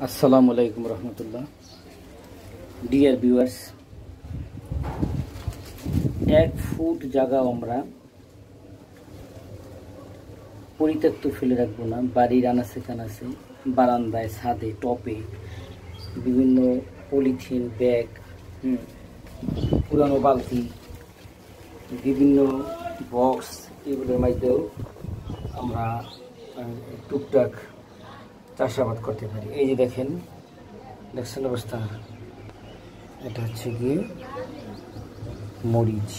আসসালামু আলাইকুম রহমতুল্লাহ। Dear viewers, 1 foot জায়গা আমরা পরিত্যক্ত ফেলে রাখবো না। বাড়ির আনাচে কানাচে, বারান্দায়, ছাদে, টপে, বিভিন্ন পলিথিন ব্যাগ, পুরানো বালতি, বিভিন্ন বক্স, এগুলোর মধ্যেও আমরা টুকটাক চাষাবাদ করতে পারি। এই যে দেখছেন অবস্থা, এটা হচ্ছে গিয়ে মরিচ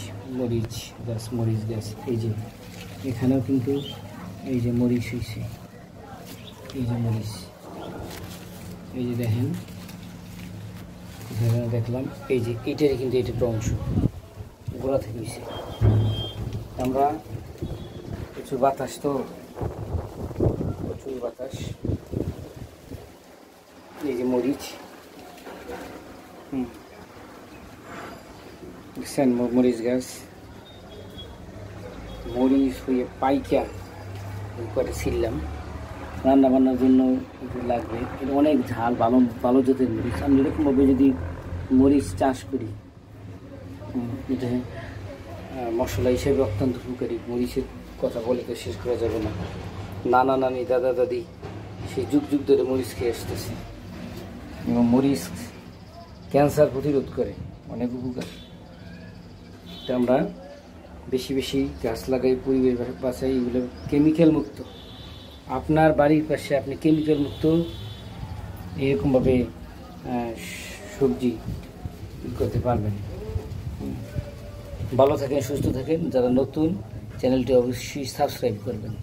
গাছ। এই যে এখানেও কিন্তু এই যে মরিচ হয়েছে, এই যে মরিচ, এই যে দেখেন দেখলাম, এই যে এটারই কিন্তু এটা একটা অংশ গোড়া থেকে হয়েছে। আমরা প্রচুর বাতাস, তো প্রচুর বাতাস। এই যে মরিচ, দেখছেন মরিচ গাছ, মরিচ হয়ে পাইকা কয়টা ছিললাম, রান্না বান্নার জন্য লাগবে। এটা অনেক ঝাল, ভালো ভালো জাতের মরিচ। আমি এরকমভাবে যদি মরিচ চাষ করি, এটা মশলা হিসেবে অত্যন্ত উপকারী। মরিচের কথা বলে তো শেষ করা যাবে না। নানা নানি, দাদা দাদি সেই যুগ যুগ ধরে মরিচ খেয়ে আসতেছে, এবং মরিচ ক্যান্সার প্রতিরোধ করে, অনেক উপকার। এটা আমরা বেশি বেশি গাছ লাগাই, পরিবেশ বাঁচাই, এগুলো কেমিক্যাল মুক্ত। আপনার বাড়ির পাশে আপনি কেমিক্যাল মুক্ত এরকমভাবে সবজি করতে পারবেন। ভালো থাকেন, সুস্থ থাকেন। যারা নতুন, চ্যানেলটি অবশ্যই সাবস্ক্রাইব করবেন।